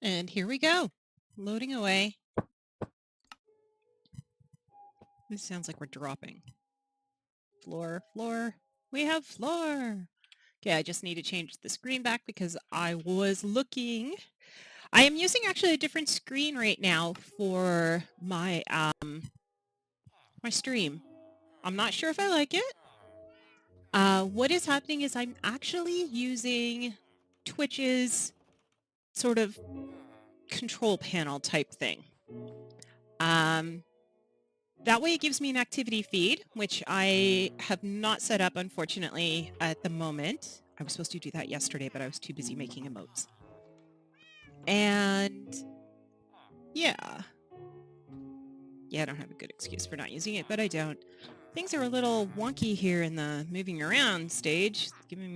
And here we go. Loading away. This sounds like we're dropping. Floor, floor. We have floor. Okay, I just need to change the screen back because I was looking. I am using actually a different screen right now for my my stream. I'm not sure if I like it. What is happening is I'm actually using Twitch's sort of control panel type thing. That way it gives me an activity feed, which I have not set up, unfortunately, at the moment. I was supposed to do that yesterday, but I was too busy making emotes. And yeah. Yeah, I don't have a good excuse for not using it, but I don't. Things are a little wonky here in the moving around stage, making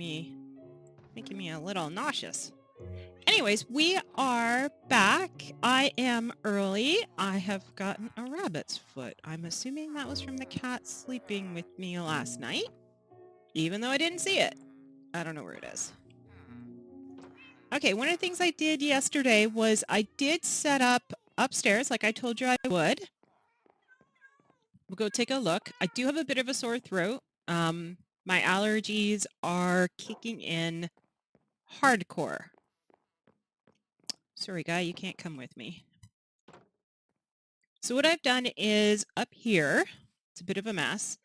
me a little nauseous. Anyways, we are back. I am early. I have gotten a rabbit's foot. I'm assuming that was from the cat sleeping with me last night, even though I didn't see it. I don't know where it is. Okay, one of the things I did yesterday was I did set up upstairs like I told you I would. We'll go take a look. I do have a bit of a sore throat. My allergies are kicking in hardcore. Sorry, guy, you can't come with me. So what I've done is up here, it's a bit of a mess.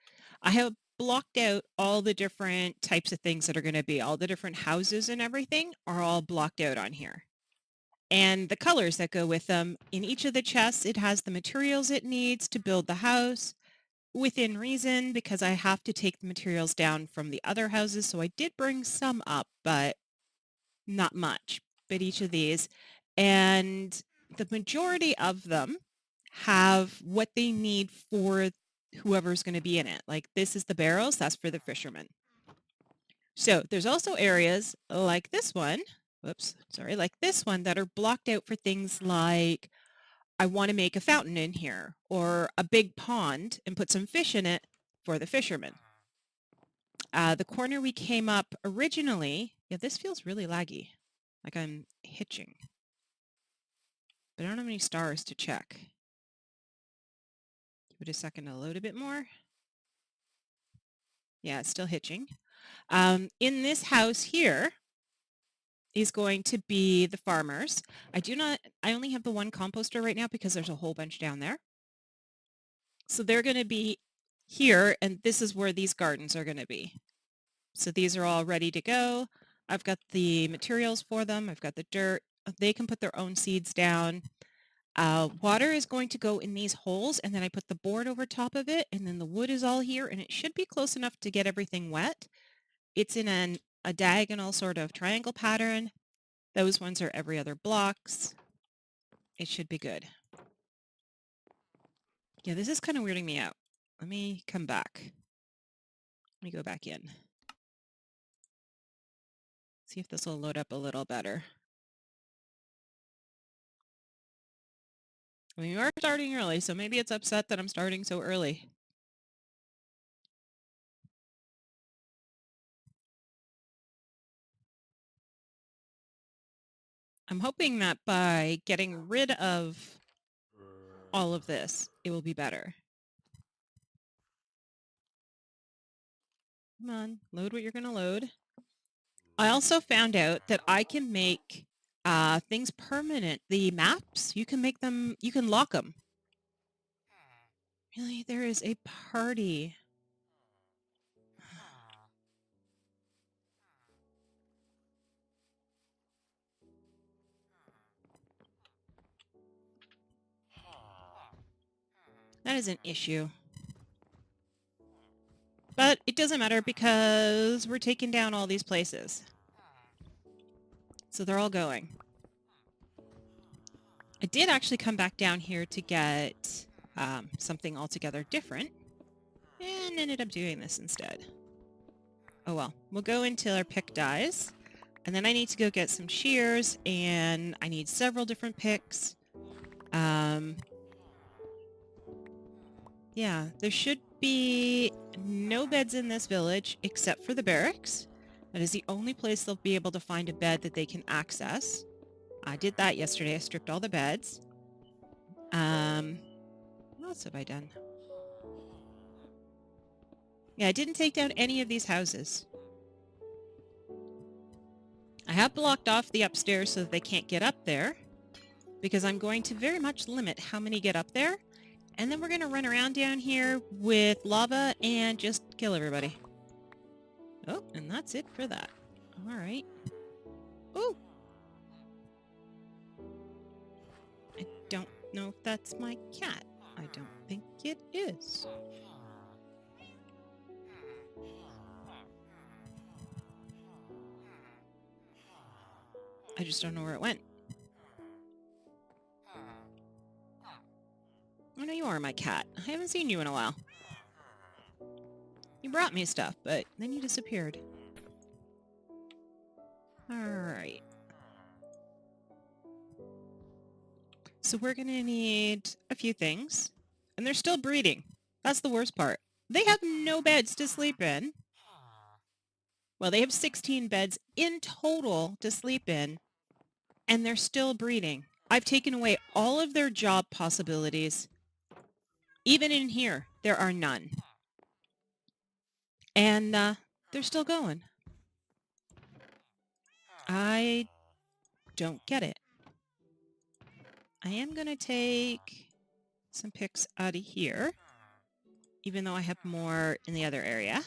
I have blocked out all the different types of things that are going to be, all the different houses and everything are all blocked out on here. And the colors that go with them. In each of the chests, it has the materials it needs to build the house within reason because I have to take the materials down from the other houses. So I did bring some up, but not much. But each of these. And the majority of them have what they need for whoever's going to be in it. Like this is the barrels, that's for the fishermen. So there's also areas like this one, like this one that are blocked out for things like I want to make a fountain in here or a big pond and put some fish in it for the fishermen. The corner we came up originally, yeah, this feels really laggy, like I'm hitching. But I don't have any stars to check. Give it a second to load a bit more. Yeah, it's still hitching. In this house here is going to be the farmers. I only have the one composter right now because there's a whole bunch down there. So they're going to be here, and this is where these gardens are going to be. So these are all ready to go. I've got the materials for them. I've got the dirt. They can put their own seeds down. Water is going to go in these holes, and then I put the board over top of it, and then the wood is all here, and it should be close enough to get everything wet. It's in a diagonal sort of triangle pattern. Those ones are every other blocks. It should be good. Yeah, this is kind of weirding me out. Let me come back. Let me go back in. See if this will load up a little better. We are starting early, so maybe it's upset that I'm starting so early. I'm hoping that by getting rid of all of this, it will be better. Come on, load what you're going to load. I also found out that I can make things permanent. The maps, you can make them, you can lock them. Really? There is a party. That is an issue. But it doesn't matter because we're taking down all these places. So they're all going. I did actually come back down here to get something altogether different. And ended up doing this instead. Oh well, we'll go until our pick dies. And then I need to go get some shears, and I need several different picks. Yeah, there should be no beds in this village except for the barracks. That is the only place they'll be able to find a bed that they can access. I did that yesterday. I stripped all the beds. What else have I done? Yeah, I didn't take down any of these houses. I have blocked off the upstairs so that they can't get up there, because I'm going to very much limit how many get up there. And then we're going to run around down here with lava and just kill everybody. Oh, and that's it for that. All right. Ooh. I don't know if that's my cat. I don't think it is. I just don't know where it went. Oh, no, you are my cat. I haven't seen you in a while. You brought me stuff, but then you disappeared. Alright. So we're going to need a few things. And they're still breeding. That's the worst part. They have no beds to sleep in. Well, they have 16 beds in total to sleep in. And they're still breeding. I've taken away all of their job possibilities. Even in here, there are none. And they're still going. I don't get it. I am going to take some picks out of here, even though I have more in the other area.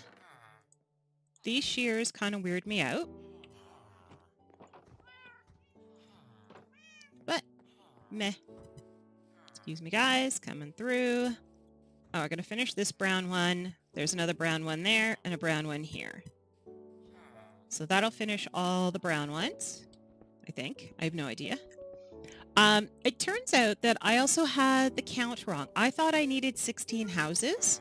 These shears kind of weird me out. But, meh. Excuse me, guys. Coming through. Oh, I'm going to finish this brown one. There's another brown one there and a brown one here. So that'll finish all the brown ones, I think. I have no idea. It turns out that I also had the count wrong. I thought I needed 16 houses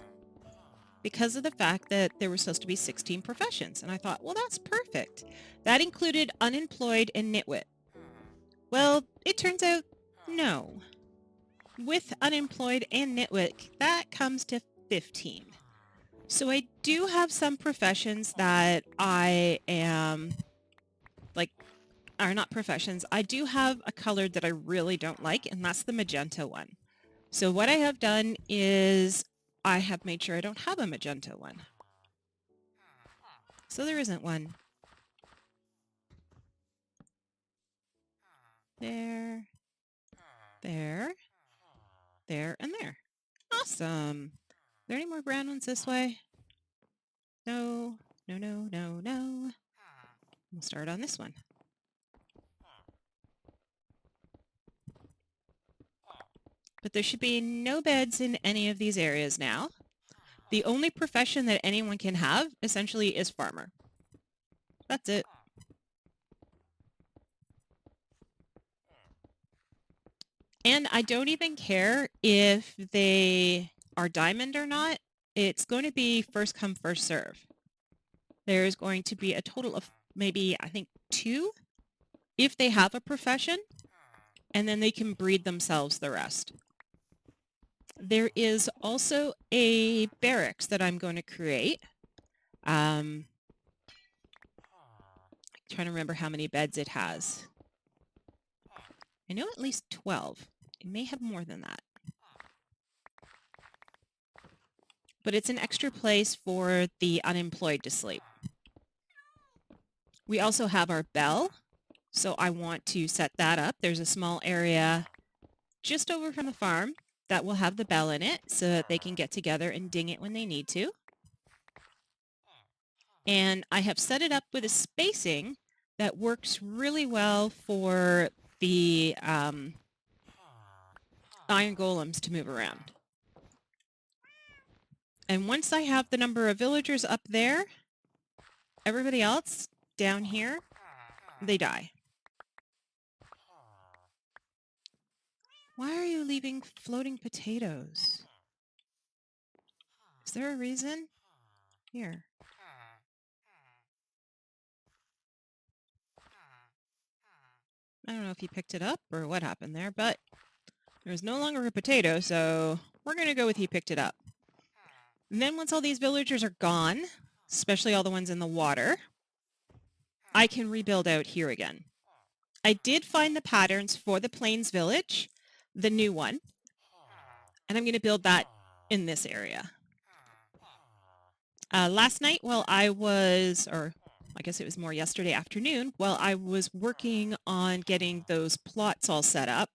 because of the fact that there were supposed to be 16 professions. And I thought, well, that's perfect. That included unemployed and nitwit. Well, it turns out, no. With unemployed and nitwit, that comes to 15. So I do have some professions that I am, like, are not professions. I do have a color that I really don't like, and that's the magenta one. So what I have done is I have made sure I don't have a magenta one. So there isn't one. There, there, there, and there. Awesome. Are there any more brown ones this way? No, no, no, no, no. We'll start on this one. But there should be no beds in any of these areas now. The only profession that anyone can have, essentially, is farmer. That's it. And I don't even care if they are diamond or not. It's going to be first come, first serve. There's going to be a total of maybe, I think, 2 if they have a profession, and then they can breed themselves the rest. There is also a barracks that I'm going to create. I'm trying to remember how many beds it has. I know at least 12. It may have more than that. But it's an extra place for the unemployed to sleep. We also have our bell, so I want to set that up. There's a small area just over from the farm that will have the bell in it so that they can get together and ding it when they need to. And I have set it up with a spacing that works really well for the iron golems to move around. And once I have the number of villagers up there, everybody else down here, they die. Why are you leaving floating potatoes? Is there a reason? Here. I don't know if he picked it up or what happened there, but there's no longer a potato, so we're going to go with he picked it up. And then once all these villagers are gone, especially all the ones in the water, I can rebuild out here again. I did find the patterns for the Plains Village, the new one, and I'm going to build that in this area. Last night while I was, or I guess it was more yesterday afternoon, while I was working on getting those plots all set up,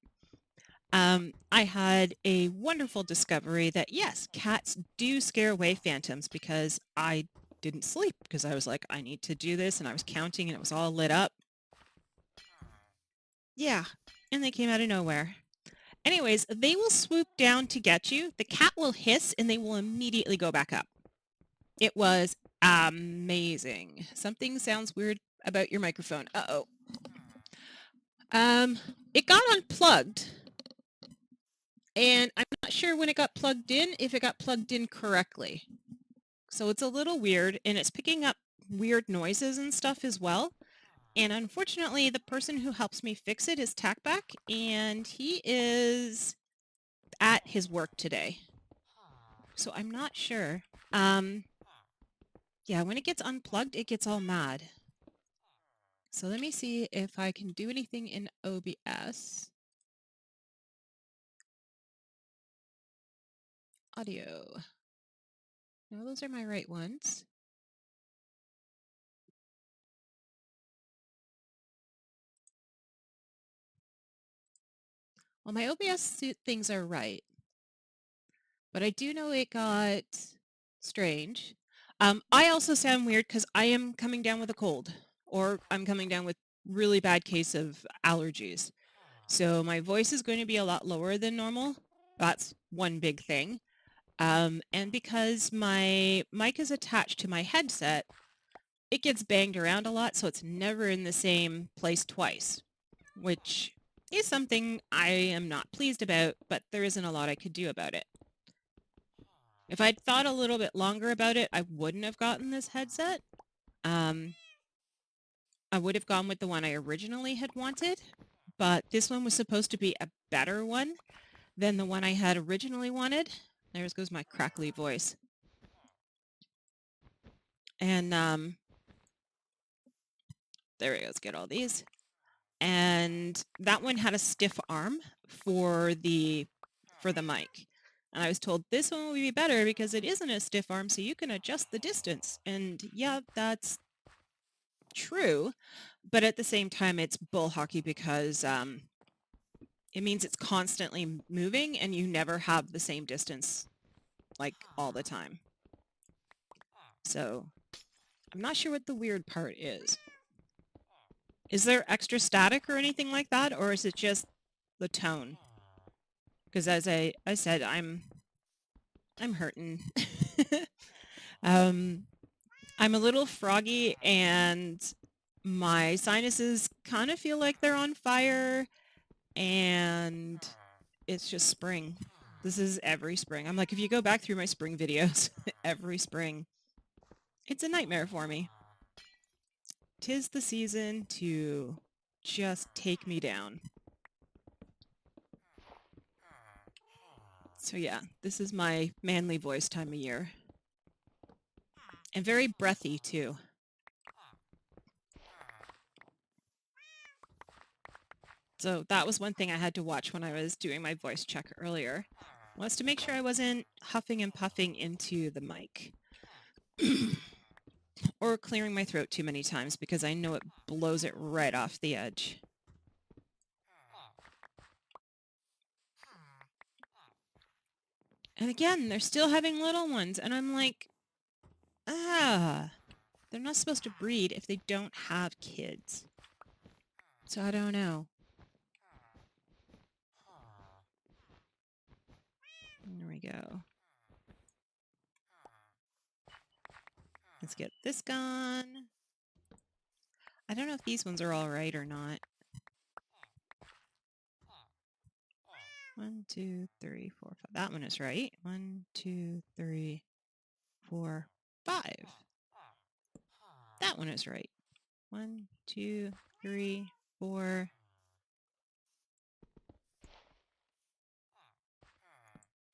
I had a wonderful discovery that yes, cats do scare away phantoms, because I didn't sleep because I was like, I need to do this, and I was counting and it was all lit up. Yeah, and they came out of nowhere. Anyways, they will swoop down to get you. The cat will hiss and they will immediately go back up. It was amazing. Something sounds weird about your microphone. Uh-oh. It got unplugged, and I'm not sure when it got plugged in, if it got plugged in correctly. So it's a little weird, and it's picking up weird noises and stuff as well. And unfortunately, the person who helps me fix it is Tackback, and he is at his work today. So I'm not sure. Yeah, when it gets unplugged, it gets all mad. So let me see if I can do anything in OBS. Audio. No, those are my right ones. Well, my OBS things are right. But I do know it got strange. I also sound weird because I am coming down with a cold, or I'm coming down with really bad case of allergies. So my voice is going to be a lot lower than normal. That's one big thing. And because my mic is attached to my headset, it gets banged around a lot, so it's never in the same place twice, which is something I am not pleased about, but there isn't a lot I could do about it. If I'd thought a little bit longer about it, I wouldn't have gotten this headset. I would have gone with the one I originally had wanted, but this one was supposed to be a better one than the one I had originally wanted. There goes my crackly voice. And there we go, let's get all these. And that one had a stiff arm for the mic. And I was told this one will be better because it isn't a stiff arm, so you can adjust the distance. And yeah, that's true. But at the same time, it's bull hockey because it means it's constantly moving and you never have the same distance like all the time. So I'm not sure what the weird part is. Is there extra static or anything like that, or is it just the tone? Because as I said, I'm hurting. I'm a little froggy and my sinuses kind of feel like they're on fire, and it's just spring. This is every spring. I'm like, if you go back through my spring videos, every spring, it's a nightmare for me. 'Tis the season to just take me down. So yeah, this is my manly voice time of year. And very breathy too. So that was one thing I had to watch when I was doing my voice check earlier, was to make sure I wasn't huffing and puffing into the mic. Or clearing my throat too many times, because I know it blows it right off the edge. And again, they're still having little ones, and I'm like, they're not supposed to breed if they don't have kids. So I don't know. There we go. Let's get this gone. I don't know if these ones are all right or not. 1, 2, 3, 4, 5. That one is right. 1, 2, 3, 4, 5. That one is right. 1, 2, 3, 4,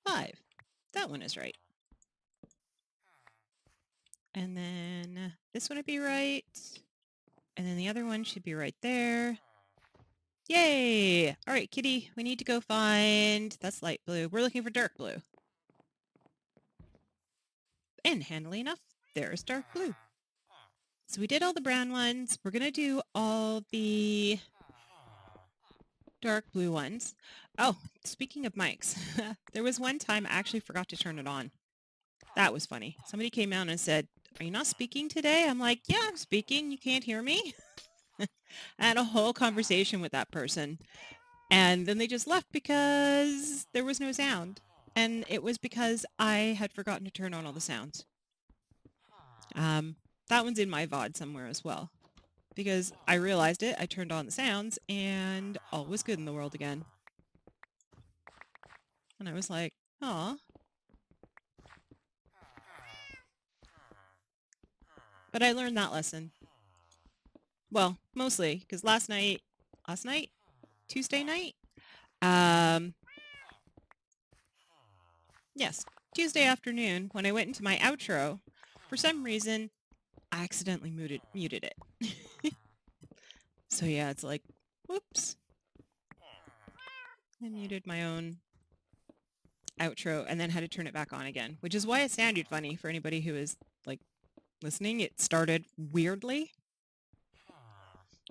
5. That one is right. And then this one would be right. And then the other one should be right there. Yay! All right, kitty, we need to go find... That's light blue. We're looking for dark blue. And handily enough, there's dark blue. So we did all the brown ones. We're going to do all the dark blue ones. Oh, speaking of mics, there was one time I actually forgot to turn it on. That was funny. Somebody came out and said, "Are you not speaking today?" I'm like, "Yeah, I'm speaking. You can't hear me?" I had a whole conversation with that person. And then they just left because there was no sound. And it was because I had forgotten to turn on all the sounds. That one's in my VOD somewhere as well. Because I realized it, I turned on the sounds, and all was good in the world again. And I was like, aw. But I learned that lesson. Well, mostly, because last night? Tuesday night? Yes, Tuesday afternoon, when I went into my outro, for some reason, I accidentally muted it. So yeah, it's like, whoops. I muted my own outro and then had to turn it back on again, which is why it sounded funny for anybody who is, like, listening. It started weirdly.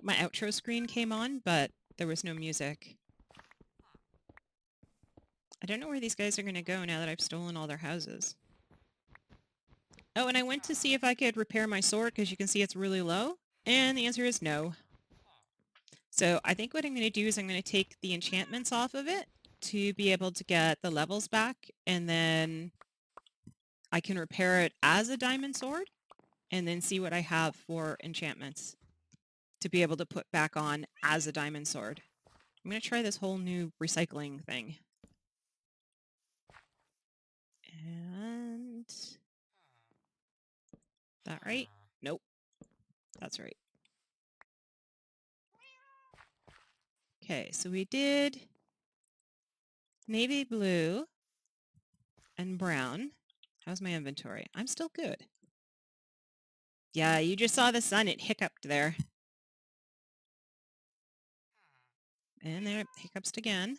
My outro screen came on, but there was no music. I don't know where these guys are going to go now that I've stolen all their houses. Oh, and I went to see if I could repair my sword, because you can see it's really low, and the answer is no. So I think what I'm going to do is I'm going to take the enchantments off of it to be able to get the levels back, and then I can repair it as a diamond sword, and then see what I have for enchantments to be able to put back on as a diamond sword. I'm going to try this whole new recycling thing. And... that right? Nope. That's right. Okay, so we did navy blue and brown. How's my inventory? I'm still good. Yeah, you just saw the sun. It hiccuped there. And there it hiccups again.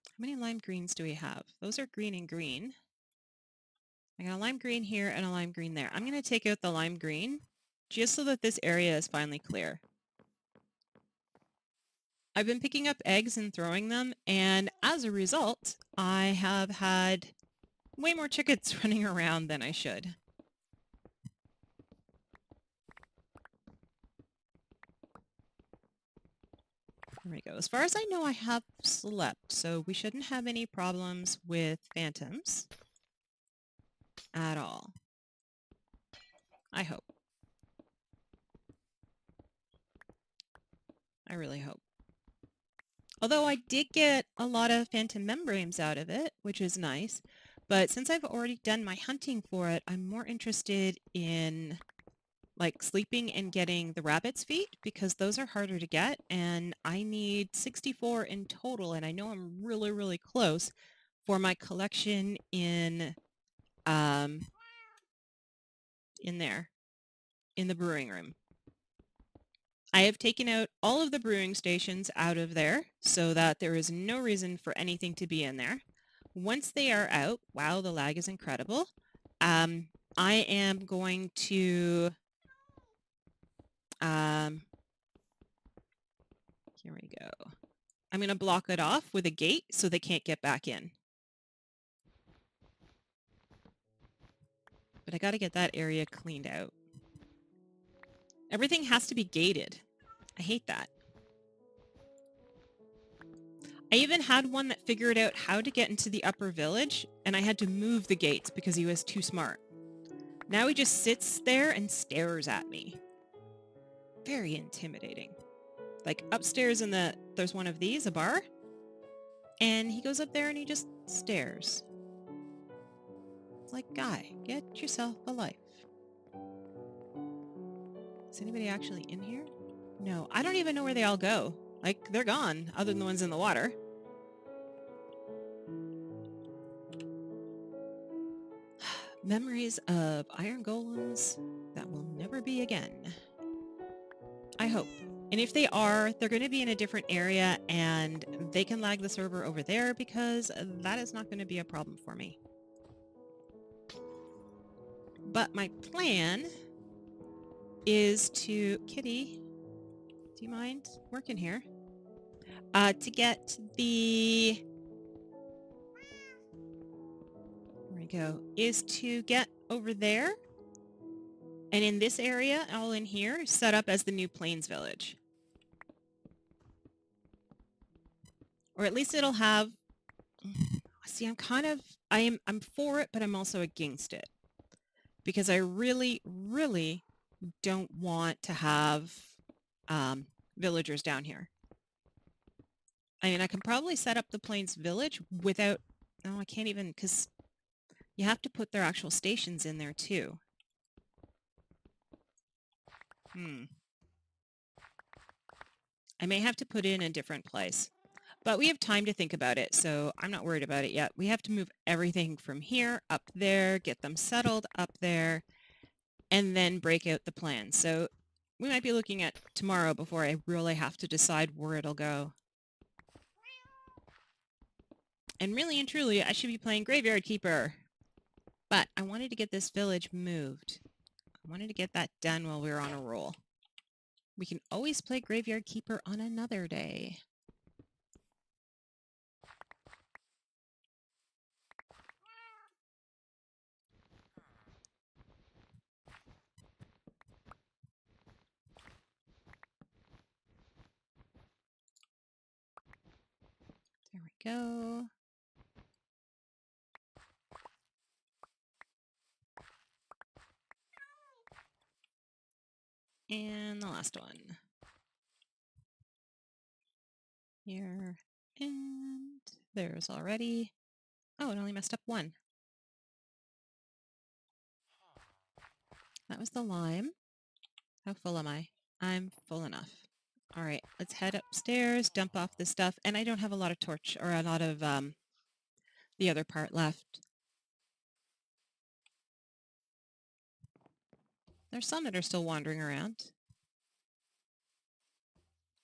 How many lime greens do we have? Those are green and green. I got a lime green here and a lime green there. I'm going to take out the lime green just so that this area is finally clear. I've been picking up eggs and throwing them, and as a result, I have had way more chickens running around than I should. There we go. As far as I know, I have slept, so we shouldn't have any problems with phantoms at all. I hope. I really hope. Although I did get a lot of phantom membranes out of it, which is nice. But since I've already done my hunting for it, I'm more interested in, like, sleeping and getting the rabbit's feet, because those are harder to get, and I need 64 in total, and I know I'm really, really close for my collection in there, in the brewing room. I have taken out all of the brewing stations out of there so that there is no reason for anything to be in there. Once they are out, wow, the lag is incredible. I am going to, here we go. I'm going to block it off with a gate so they can't get back in. But I got to get that area cleaned out. Everything has to be gated. I hate that. I even had one that figured out how to get into the upper village, and I had to move the gates because he was too smart. Now he just sits there and stares at me. Very intimidating. Like, upstairs in there's one of these, a bar, and he goes up there and he just stares. It's like, guy, get yourself a life. Is anybody actually in here? No, I don't even know where they all go. Like, they're gone, other than the ones in the water. Memories of iron golems that will never be again. I hope. And if they are, they're going to be in a different area and they can lag the server over there because that is not going to be a problem for me. But my plan is to... Kitty, do you mind working here? To get the... There we go. Is to get over there. And in this area, all in here, set up as the new Plains Village. Or at least it'll have... See, I'm for it, but I'm also against it. Because I really, really don't want to have villagers down here. I mean, I can probably set up the Plains Village without... No, I can't even, because you have to put their actual stations in there too. I may have to put it in a different place. But we have time to think about it, so I'm not worried about it yet. We have to move everything from here up there, get them settled up there, and then break out the plan. So we might be looking at tomorrow before I really have to decide where it'll go. And really and truly, I should be playing Graveyard Keeper. But I wanted to get this village moved. I wanted to get that done while we were on a roll. We can always play Graveyard Keeper on another day. There we go. And the last one. Here. And there's already... Oh, it only messed up one. That was the lime. How full am I? I'm full enough. All right, let's head upstairs, dump off the stuff. And I don't have a lot of torch or a lot of the other part left. There's some that are still wandering around.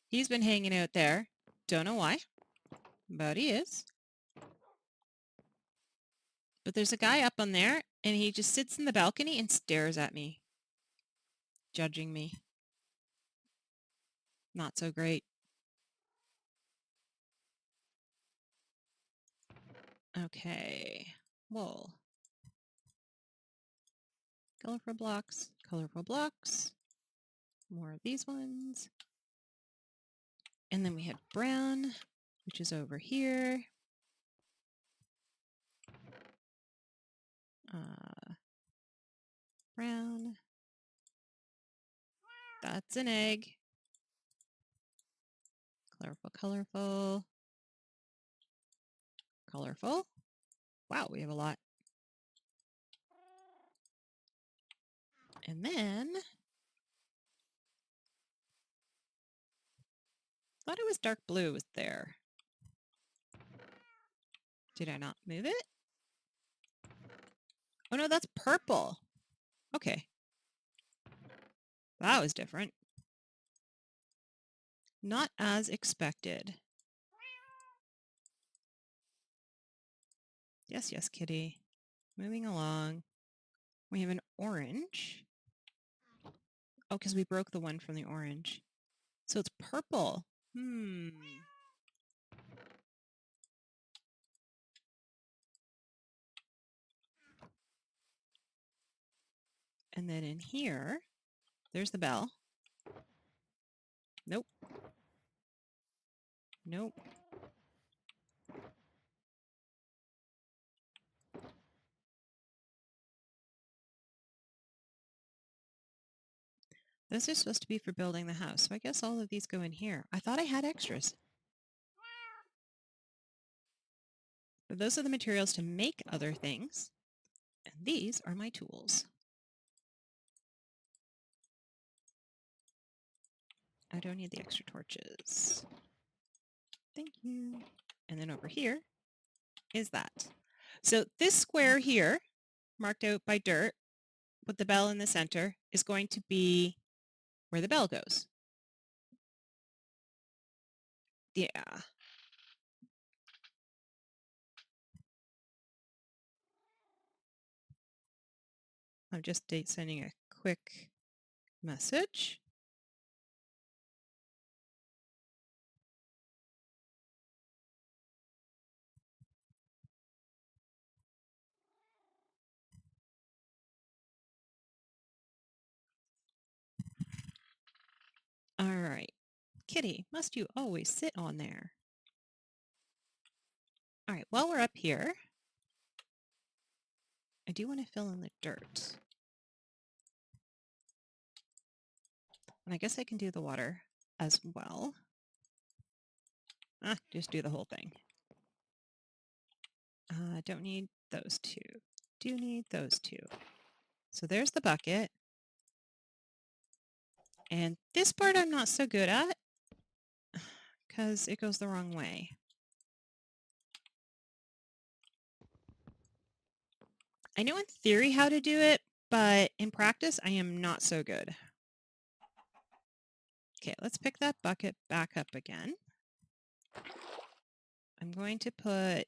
He's been hanging out there. Don't know why, but he is. But there's a guy up on there, and he just sits in the balcony and stares at me, judging me. Not so great. Okay, wool. Colorful blocks, colorful blocks. More of these ones. And then we have brown, which is over here. Brown. That's an egg. Colorful, colorful. Colorful. Wow, we have a lot. And then... thought it was dark blue was there. Did I not move it? Oh no, that's purple. Okay. That was different. Not as expected. Yes, yes, kitty. Moving along. We have an orange. Oh, because we broke the one from the orange. So it's purple. And then in here, there's the bell. Nope. Nope. Those are supposed to be for building the house, so I guess all of these go in here. I thought I had extras. But those are the materials to make other things, and these are my tools. I don't need the extra torches. Thank you. And then over here is that. So this square here, marked out by dirt, with the bell in the center, is going to be where the bell goes. Yeah. I'm just sending a quick message. All right. Kitty, must you always sit on there? All right, while we're up here, I do want to fill in the dirt. And I guess I can do the water as well. Just do the whole thing. Don't need those two. Do need those two. So there's the bucket. And this part I'm not so good at because it goes the wrong way. I know in theory how to do it, but in practice I am not so good. Okay, let's pick that bucket back up again. I'm going to put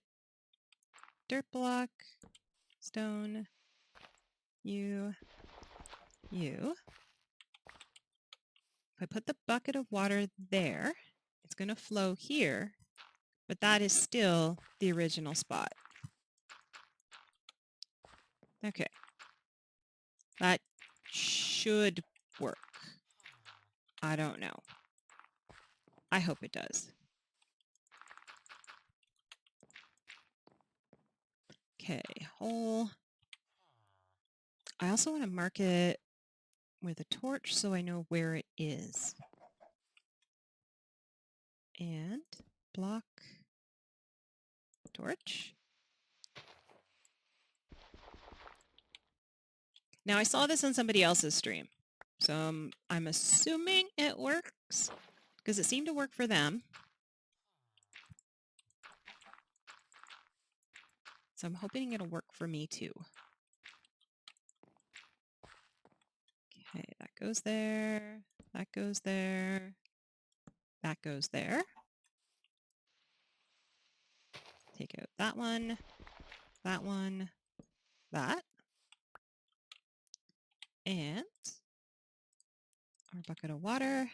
dirt block, stone, you. If I put the bucket of water there, it's going to flow here, but that is still the original spot. Okay. That should work. I don't know. I hope it does. Okay, hole. I also want to mark it with a torch so I know where it is. And block, torch. Now I saw this on somebody else's stream, so I'm assuming it works because it seemed to work for them. So I'm hoping it'll work for me too. Okay, that goes there, that goes there, that goes there. Take out that one, that one, that. And our bucket of water.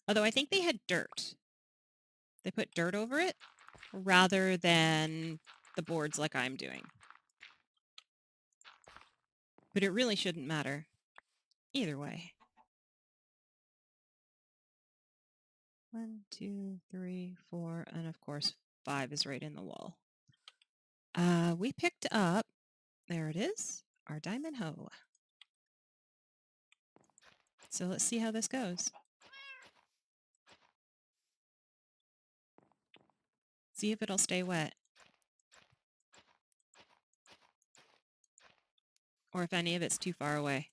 Although I think they had dirt. They put dirt over it rather than the boards like I'm doing. But it really shouldn't matter either way. 1, 2, 3, 4, and of course 5 is right in the wall. We picked up, there it is, our diamond hoe. So let's see how this goes. See if it'll stay wet. Or if any of it's too far away.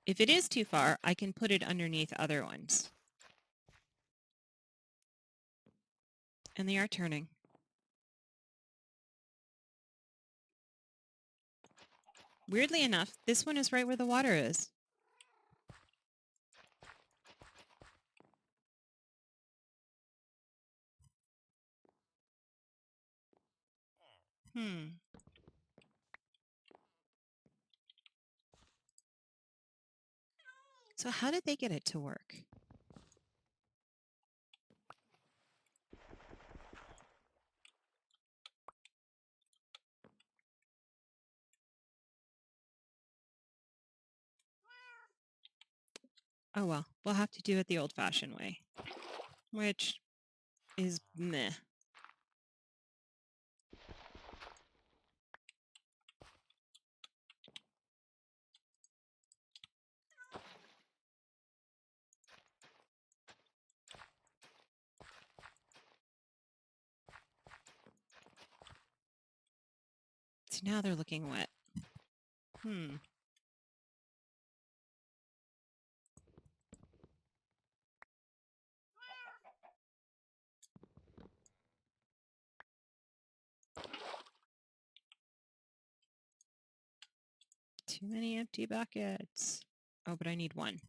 If it is too far, I can put it underneath other ones. And they are turning. Weirdly enough, this one is right where the water is. So how did they get it to work? Oh well, we'll have to do it the old-fashioned way, which is meh. So now they're looking wet. Too many empty buckets. Oh, but I need one.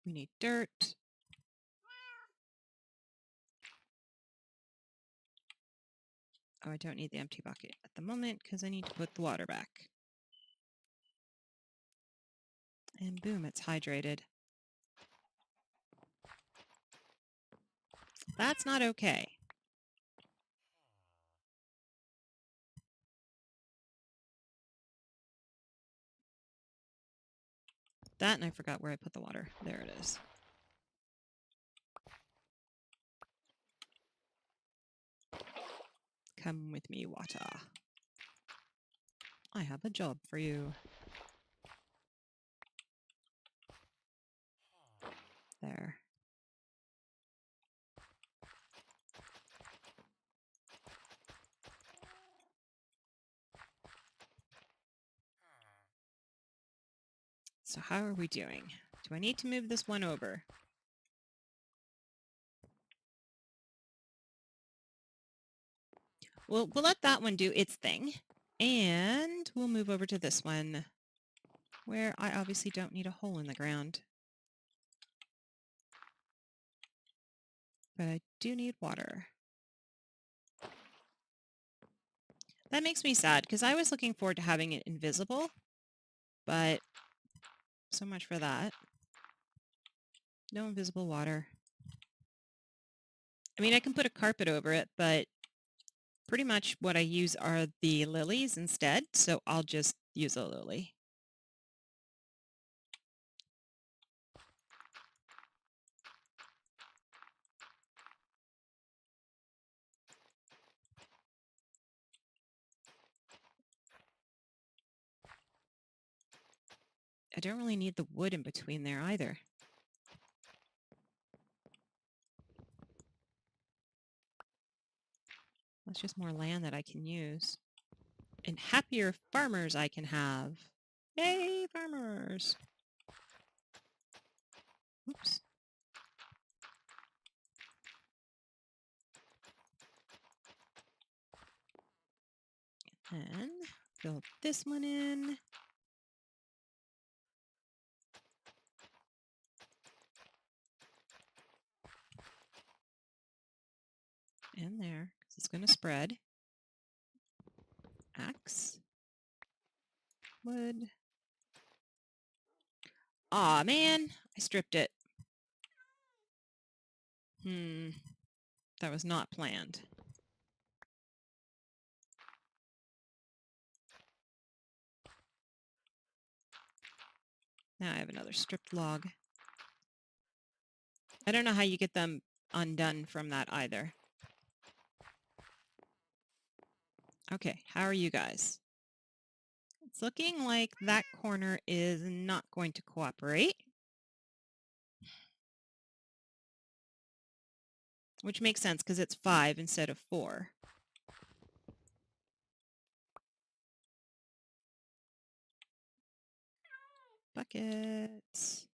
We need dirt. Oh, I don't need the empty bucket at the moment because I need to put the water back. And boom, it's hydrated. That's not okay. That, and I forgot where I put the water. There it is. Come with me, water. I have a job for you. There. So how are we doing? Do I need to move this one over? We'll let that one do its thing. And we'll move over to this one, where I obviously don't need a hole in the ground. But I do need water. That makes me sad, because I was looking forward to having it invisible. But so much for that. No invisible water. I mean, I can put a carpet over it, but pretty much what I use are the lilies instead, so I'll just use a lily. I don't really need the wood in between there either. That's just more land that I can use. And happier farmers I can have. Yay, farmers! Oops. And fill this one in. And there, because it's going to spread. Axe. Wood. Aw, man, I stripped it. That was not planned. Now I have another stripped log. I don't know how you get them undone from that either. Okay, how are you guys? It's looking like that corner is not going to cooperate. Which makes sense because it's 5 instead of 4. Buckets.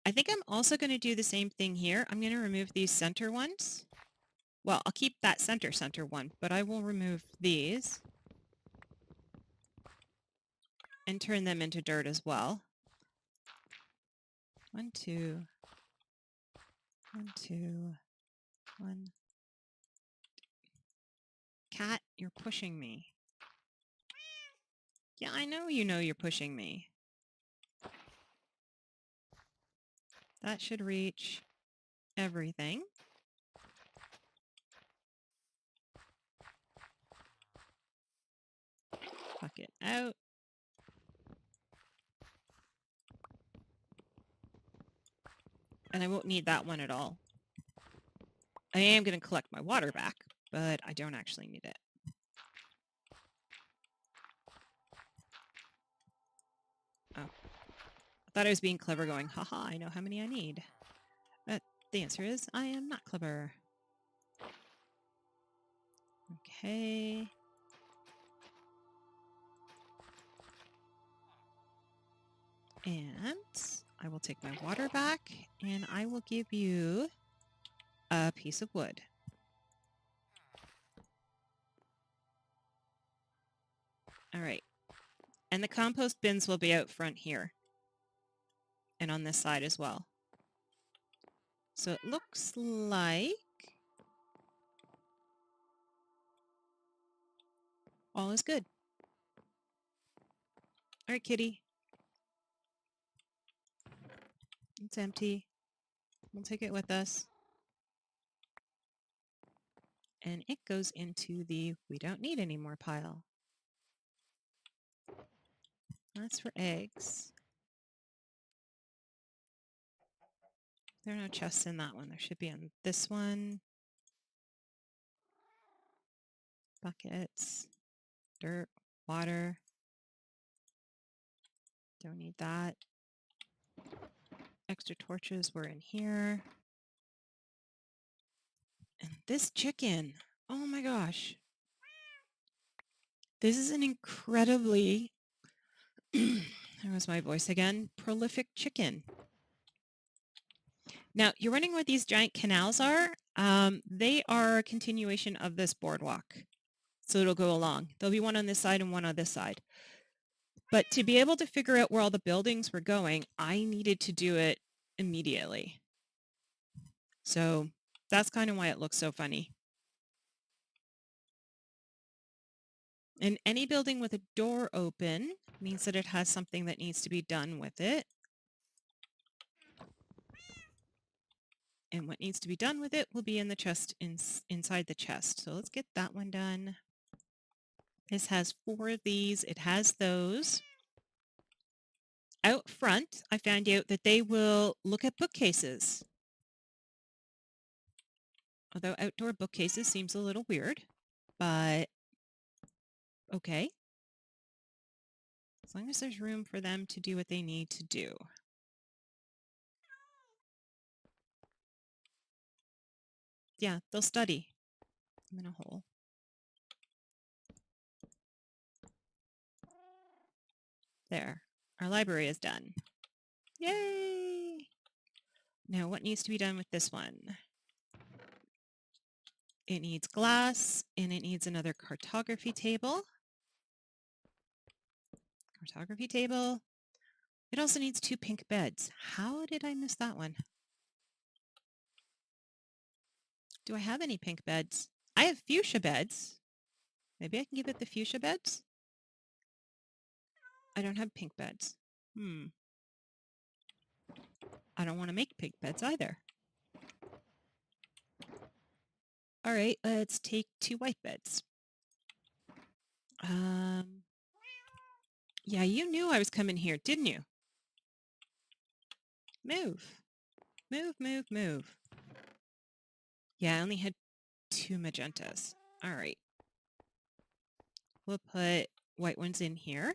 I think I'm also going to do the same thing here. I'm going to remove these center ones. Well, I'll keep that center one, but I will remove these and turn them into dirt as well. 1, 2, 1, 2, 1. Cat, you're pushing me. Yeah, I know you know you're pushing me. That should reach everything. Bucket out. And I won't need that one at all. I am going to collect my water back, but I don't actually need it. Oh. I thought I was being clever going, haha, I know how many I need. But the answer is, I am not clever. Okay. And I will take my water back, and I will give you a piece of wood. And the compost bins will be out front here. And on this side as well. So it looks like all is good. All right, kitty. It's empty. We'll take it with us. And it goes into the we don't need any more pile. That's for eggs. There are no chests in that one. There should be on this one. Buckets, dirt, water. Don't need that. Extra torches were in here. And this chicken, oh my gosh. This is an incredibly, there was my voice again, prolific chicken. Now, you're wondering what these giant canals are? They are a continuation of this boardwalk. So it'll go along. There'll be one on this side and one on this side. But to be able to figure out where all the buildings were going, I needed to do it immediately. So that's kind of why it looks so funny. And any building with a door open means that it has something that needs to be done with it. And what needs to be done with it will be in the chest, inside the chest. So let's get that one done. This has 4 of these. It has those. Out front, I found out that they will look at bookcases. Although outdoor bookcases seems a little weird, but okay. As long as there's room for them to do what they need to do. Yeah, they'll study. I'm in a hole. There. Our library is done. Yay! Now, what needs to be done with this one? It needs glass, and it needs another cartography table. Cartography table. It also needs 2 pink beds. How did I miss that one? Do I have any pink beds? I have fuchsia beds. Maybe I can give it the fuchsia beds? I don't have pink beds. I don't want to make pink beds either. All right, let's take 2 white beds. Yeah, you knew I was coming here, didn't you? Move. Move, move, move. Yeah, I only had 2 magentas. All right. We'll put white ones in here.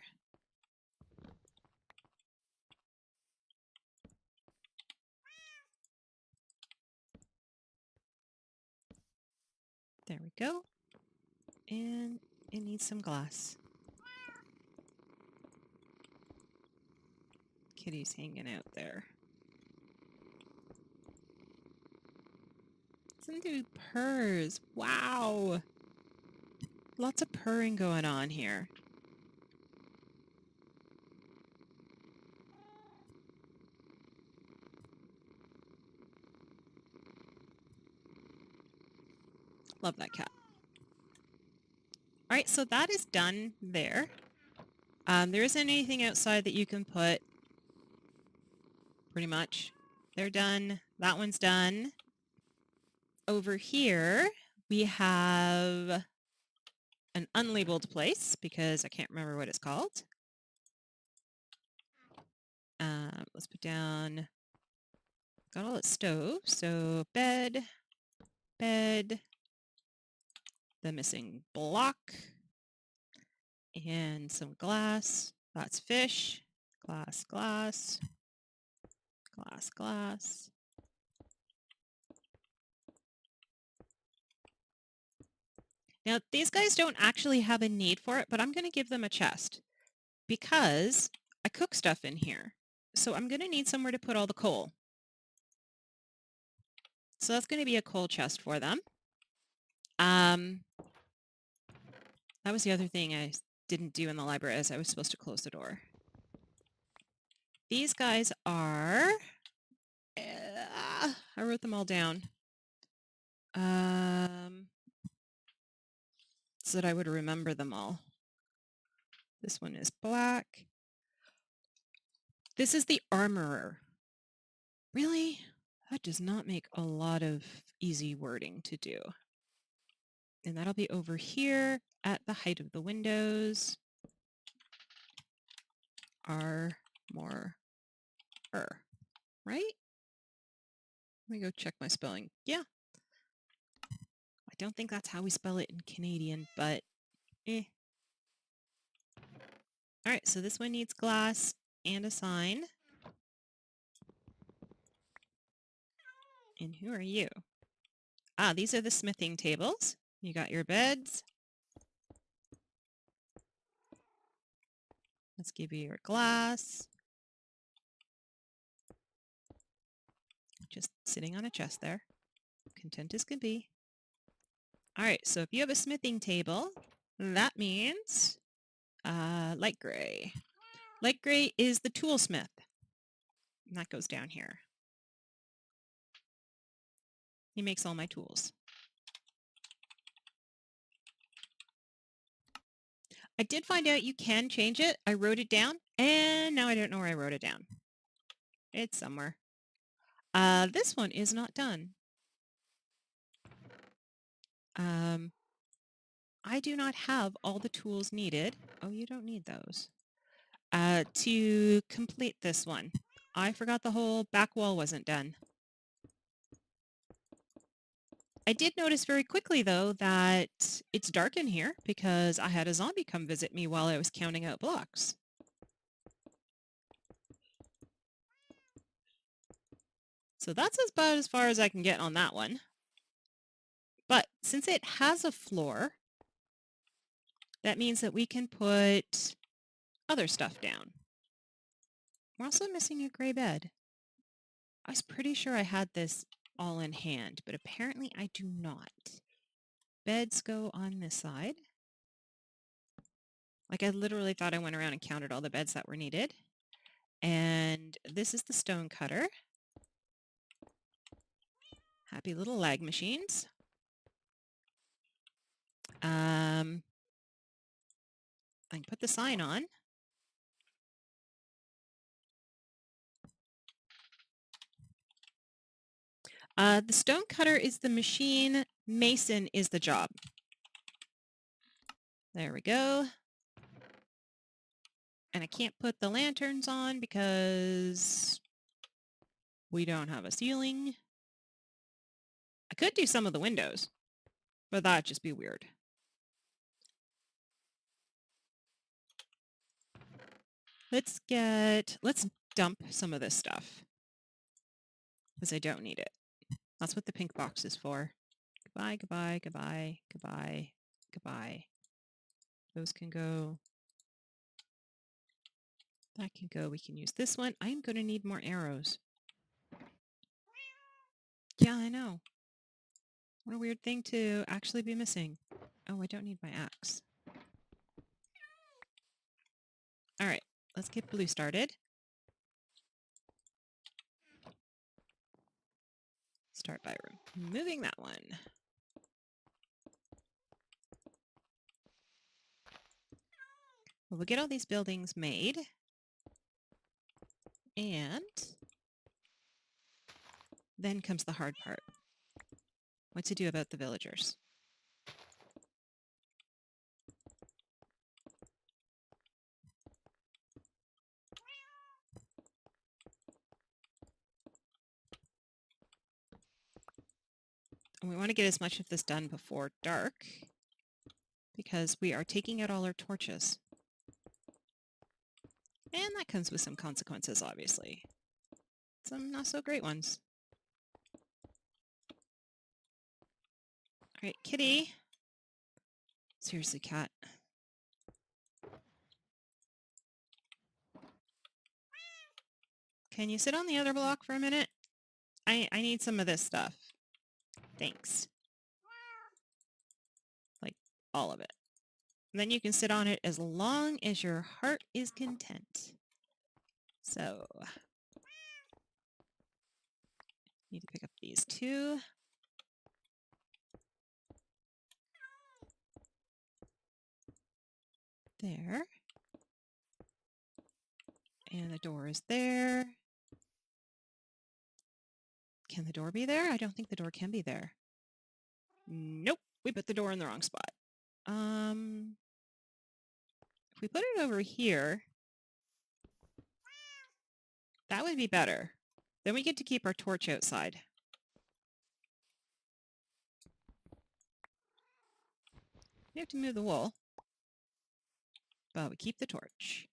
There we go. And it needs some glass. Kitty's hanging out there. Some new purrs. Wow. Lots of purring going on here. Love that cat. All right, so that is done there. There isn't anything outside that you can put. Pretty much. They're done. That one's done. Over here, we have an unlabeled place because I can't remember what it's called. Let's put down, got all its stoves. So bed, bed, the missing block, and some glass. That's fish. Glass, glass, glass, glass. Now, these guys don't actually have a need for it, but I'm going to give them a chest because I cook stuff in here. So I'm going to need somewhere to put all the coal. So that's going to be a coal chest for them. That was the other thing I didn't do in the library as I was supposed to close the door. These guys are... I wrote them all down. So that I would remember them all. This one is black. This is the armorer. Really? That does not make a lot of easy wording to do. And that'll be over here at the height of the windows. Armorer. Right? Let me go check my spelling. Yeah. I don't think that's how we spell it in Canadian, but eh. Alright, so this one needs glass and a sign. And who are you? Ah, these are the smithing tables. You got your beds. Let's give you your glass. Just sitting on a chest there. Content as can be. Alright, so if you have a smithing table, that means light gray. Light gray is the toolsmith. And that goes down here. He makes all my tools. I did find out you can change it. I wrote it down, and now I don't know where I wrote it down. It's somewhere. This one is not done. I do not have all the tools needed. Oh, you don't need those. To complete this one. I forgot the whole back wall wasn't done. I did notice very quickly, though, that it's dark in here because I had a zombie come visit me while I was counting out blocks. So that's about as far as I can get on that one. But since it has a floor, that means that we can put other stuff down. We're also missing a gray bed. I was pretty sure I had this all in hand, but apparently I do not. Beds go on this side. Like, I literally thought I went around and counted all the beds that were needed. And this is the stone cutter. Happy little lag machines. I can put the sign on. The stone cutter is the machine. Mason is the job. There we go. And I can't put the lanterns on because we don't have a ceiling. I could do some of the windows, but that'd just be weird. Let's dump some of this stuff because I don't need it. That's what the pink box is for. Goodbye, goodbye, goodbye, goodbye, goodbye. Those can go. That can go. We can use this one. I am going to need more arrows. Yeah, I know. What a weird thing to actually be missing. Oh, I don't need my axe. Alright, let's get blue started. Start by removing that one. Well, we'll get all these buildings made. And then comes the hard part. What to do about the villagers. And we want to get as much of this done before dark because we are taking out all our torches. And that comes with some consequences, obviously. Some not so great ones. Alright, kitty. Seriously, cat. Can you sit on the other block for a minute? I need some of this stuff. Thanks. Like, all of it. And then you can sit on it as long as your heart is content. So, need to pick up these two. There. And the door is there. Can the door be there? I don't think the door can be there. Nope, we put the door in the wrong spot. If we put it over here, that would be better. Then we get to keep our torch outside. We have to move the wool, but we keep the torch.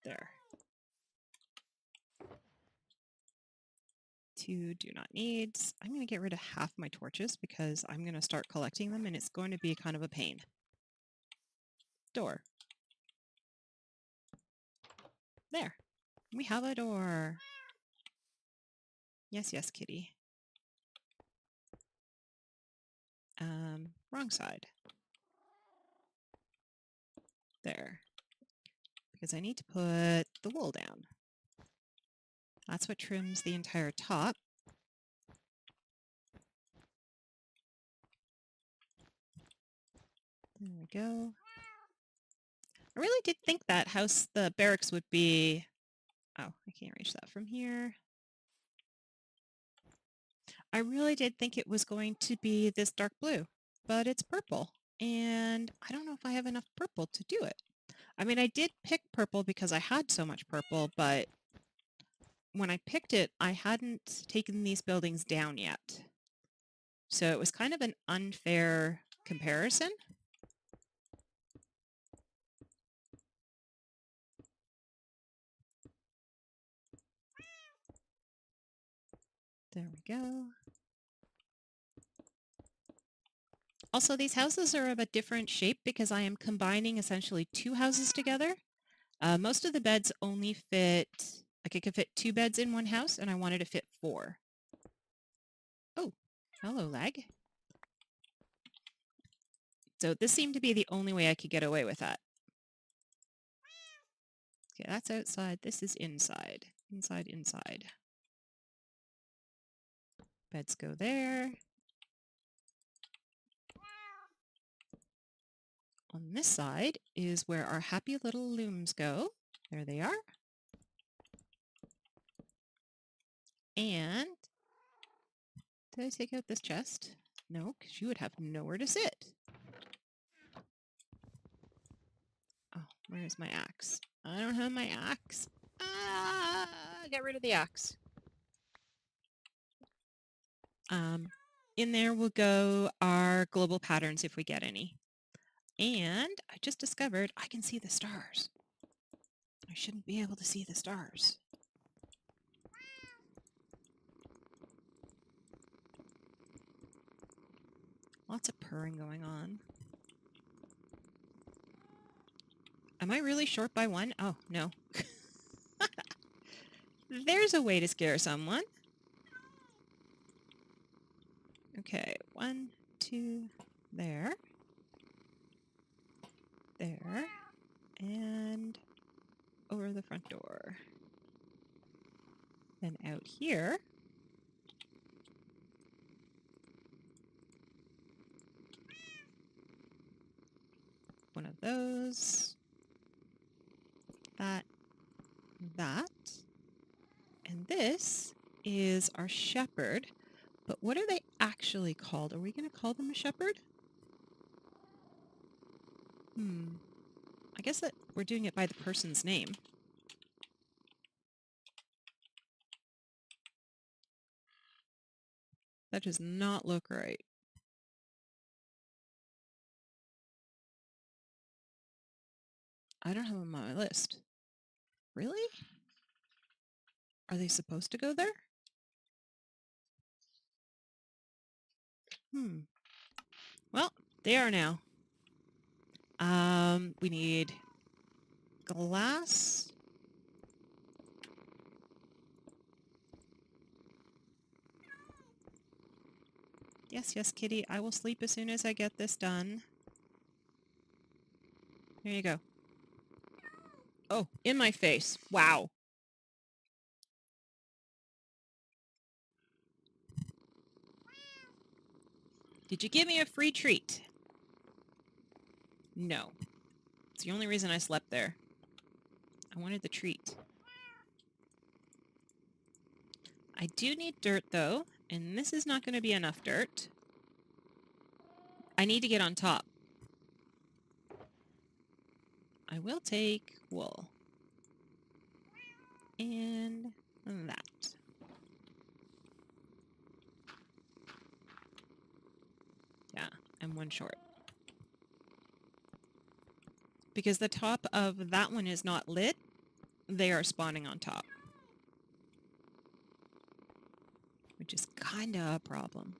There. 2 do not needs. I'm going to get rid of half my torches because I'm going to start collecting them and it's going to be kind of a pain. Door. There. We have a door. Yes, yes, kitty. Wrong side. There. Because I need to put the wool down. That's what trims the entire top. There we go. I really did think that house, the barracks would be... Oh, I can't reach that from here. I really did think it was going to be this dark blue, but it's purple. And I don't know if I have enough purple to do it. I mean, I did pick purple because I had so much purple, but when I picked it, I hadn't taken these buildings down yet. So it was kind of an unfair comparison. There we go. Also, these houses are of a different shape because I am combining essentially 2 houses together. Most of the beds only fit, like I could fit 2 beds in one house, and I wanted to fit 4. Oh, hello, lag. So this seemed to be the only way I could get away with that. Okay, that's outside. This is inside. Inside, inside. Beds go there. On this side is where our happy little looms go. There they are. And did I take out this chest? No, because you would have nowhere to sit. Oh, where's my axe? I don't have my axe. Ah, get rid of the axe. In there will go our global patterns if we get any. And I just discovered I can see the stars. I shouldn't be able to see the stars. Lots of purring going on. Am I really short by 1? Oh, no. There's a way to scare someone. Okay, 1, 2, there. There. And over the front door. Then out here. One of those. That. And this is our shepherd. But what are they actually called? Are we going to call them a shepherd? I guess that we're doing it by the person's name. That does not look right. I don't have them on my list. Really? Are they supposed to go there? Well, they are now. We need glass. Yes, yes, kitty. I will sleep as soon as I get this done. There you go. Oh, in my face. Wow. Did you give me a free treat? No. It's the only reason I slept there. I wanted the treat. I do need dirt, though, and this is not going to be enough dirt. I need to get on top. I will take wool. And that. Yeah, I'm one short. Because the top of that one is not lit, they are spawning on top. Which is kind of a problem.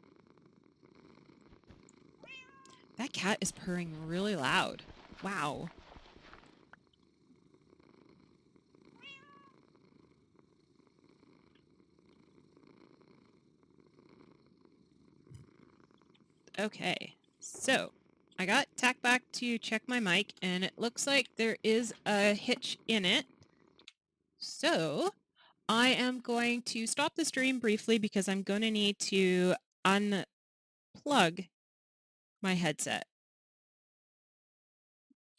That cat is purring really loud. Wow. Okay, so I got tacked back to check my mic, and it looks like there is a hitch in it. So I am going to stop the stream briefly because I'm going to need to unplug my headset,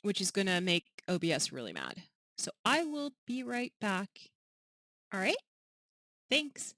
which is going to make OBS really mad. So I will be right back. All right? Thanks.